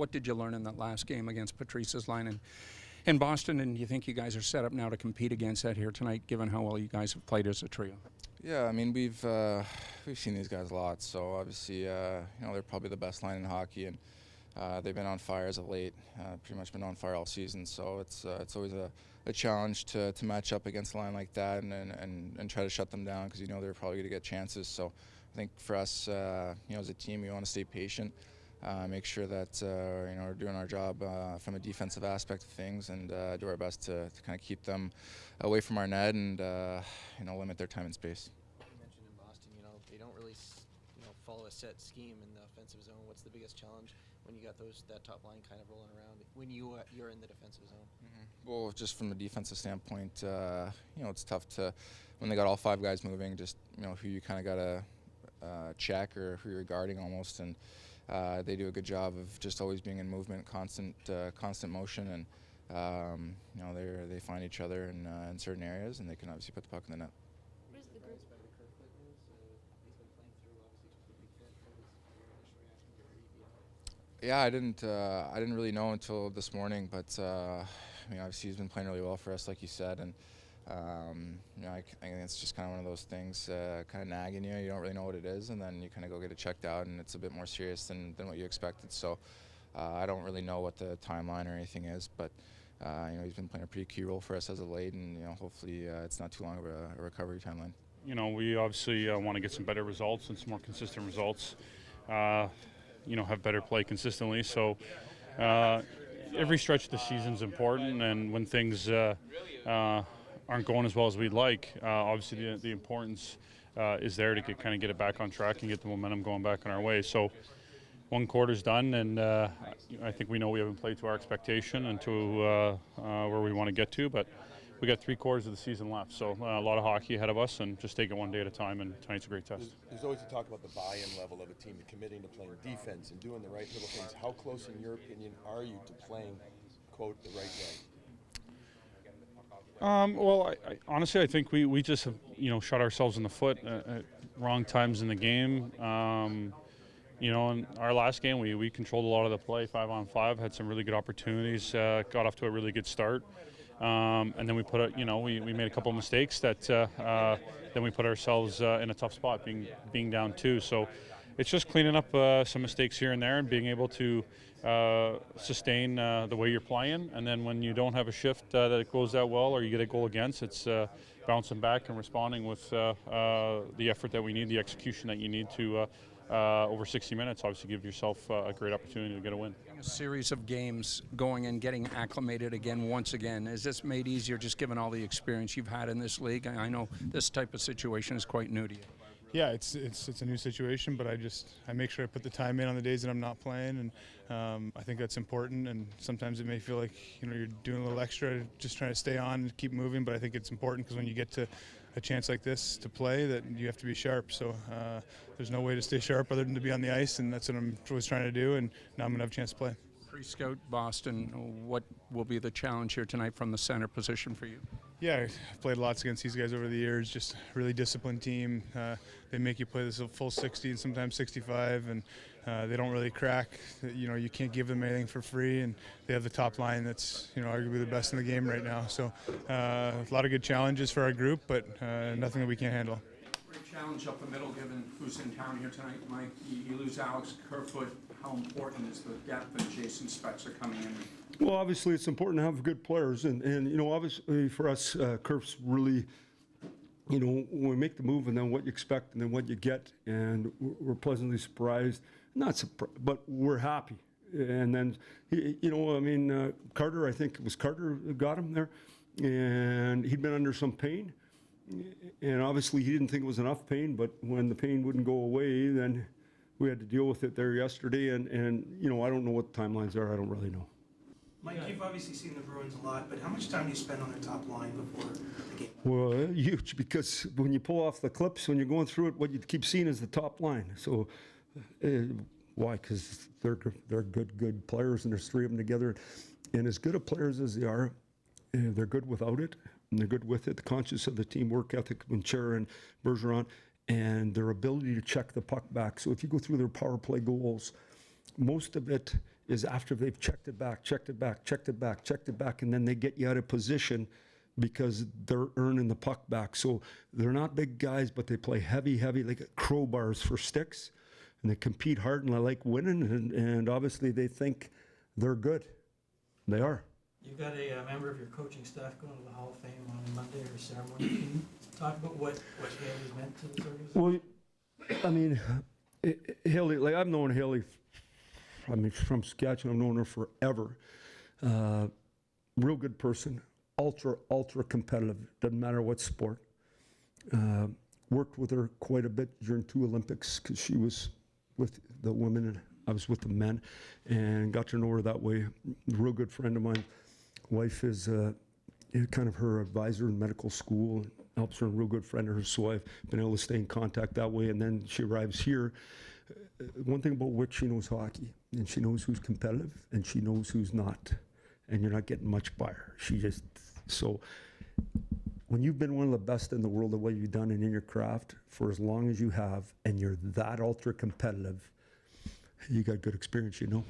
what did you learn in that last game against Patrice's line in Boston, and do you think you guys are set up now to compete against that here tonight, given how well you guys have played as a trio? Yeah, I mean, we've seen these guys a lot, so obviously, they're probably the best line in hockey, and they've been on fire as of late, pretty much been on fire all season, so it's always a challenge to match up against a line like that and try to shut them down, because they're probably going to get chances. So I think for us, as a team, we want to stay patient, make sure that we're doing our job from a defensive aspect of things, and do our best to kind of keep them away from our net and limit their time and space. You mentioned in Boston, they don't really follow a set scheme in the offensive zone. What's the biggest challenge when you got that top line kind of rolling around when you're in the defensive zone? Mm-hmm. Well, just from a defensive standpoint, it's tough to, when they got all five guys moving, just who you kind of got to check or who you're guarding almost, and they do a good job of just always being in movement, constant motion, and they find each other in certain areas, and they can obviously put the puck in the net. Where's the group? Yeah, I didn't really know until this morning, but obviously he's been playing really well for us, like you said, and I think it's just kind of one of those things, kind of nagging you. You don't really know what it is, and then you kind of go get it checked out, and it's a bit more serious than what you expected. So I don't really know what the timeline or anything is, but he's been playing a pretty key role for us as of late, and hopefully it's not too long of a recovery timeline. We obviously want to get some better results and some more consistent results. Have better play consistently. So every stretch of the season is important, and when things aren't going as well as we'd like, obviously the importance is there to get it back on track and get the momentum going back on our way. So one quarter's done, and I think we know we haven't played to our expectation and to where we want to get to, but we got 3 quarters of the season left, so a lot of hockey ahead of us, and just take it one day at a time, and tonight's a great test. There's always a talk about the buy-in level of a team and committing to playing defense and doing the right little things. How close, in your opinion, are you to playing, quote, the right way? Well, honestly, I think we just have, shot ourselves in the foot at wrong times in the game. In our last game, we controlled a lot of the play, 5-on-5, had some really good opportunities, got off to a really good start. And then we we made a couple of mistakes that then we put ourselves in a tough spot, being down 2. So it's just cleaning up some mistakes here and there and being able to sustain the way you're playing. And then when you don't have a shift that it goes that well, or you get a goal against, it's bouncing back and responding with the effort that we need, the execution that you need to over 60 minutes, obviously give yourself a great opportunity to get a win. A series of games going and getting acclimated again once again. Is this made easier just given all the experience you've had in this league? I know this type of situation is quite new to you. Yeah, it's a new situation, but I make sure I put the time in on the days that I'm not playing, and I think that's important. And sometimes it may feel like you're doing a little extra, just trying to stay on and keep moving. But I think it's important because when you get to a chance like this to play, that you have to be sharp. So there's no way to stay sharp other than to be on the ice, and that's what I'm always trying to do. And now I'm gonna have a chance to play. Pre-scout Boston, what will be the challenge here tonight from the center position for you? Yeah, I've played lots against these guys over the years. Just a really disciplined team. They make you play this full 60 and sometimes 65, and they don't really crack. You can't give them anything for free, and they have the top line that's arguably the best in the game right now. So a lot of good challenges for our group, but nothing that we can't handle. Great challenge up the middle, given who's in town here tonight, Mike. You lose Alex Kerfoot. How important is the depth of Jason Spezza coming in? Well, obviously it's important to have good players, and obviously for us, Kerf's really, when we make the move and then what you expect and then what you get, and we're pleasantly surprised. Not surprised, but we're happy. And then, Carter, I think it was Carter who got him there, and he'd been under some pain. And obviously he didn't think it was enough pain, but when the pain wouldn't go away, then we had to deal with it there yesterday. And I don't know what the timelines are. I don't really know. Mike, you've obviously seen the Bruins a lot, but how much time do you spend on their top line before the game? Well, huge, because when you pull off the clips, when you're going through it, what you keep seeing is the top line. So why? Because they're good players, and there's 3 of them together. And as good of players as they are, they're good without it, and they're good with it. The conscience of the team work ethic, Chara and Bergeron, and their ability to check the puck back. So if you go through their power play goals, most of it is after they've checked it back, and then they get you out of position because they're earning the puck back. So they're not big guys, but they play heavy, they get crowbars for sticks, and they compete hard, and they like winning, and obviously they think they're good. They are. You've got a member of your coaching staff going to the Hall of Fame on Monday, or ceremony. Can you talk about what Haley's meant to this organization? Well, I mean, Haley, like I've known Haley, I mean, from Saskatchewan, I've known her forever. Real good person, ultra competitive, doesn't matter what sport. Worked with her quite a bit during 2 Olympics because she was with the women and I was with the men, and got to know her that way. Real good friend of mine. Wife is kind of her advisor in medical school, and helps her, a real good friend of hers, so I've been able to stay in contact that way. And then she arrives here. One thing about Wick, she knows hockey, and she knows who's competitive, and she knows who's not, and you're not getting much by her. She just, so when you've been one of the best in the world at what you've done and in your craft for as long as you have, and you're that ultra competitive, you got good experience, you know.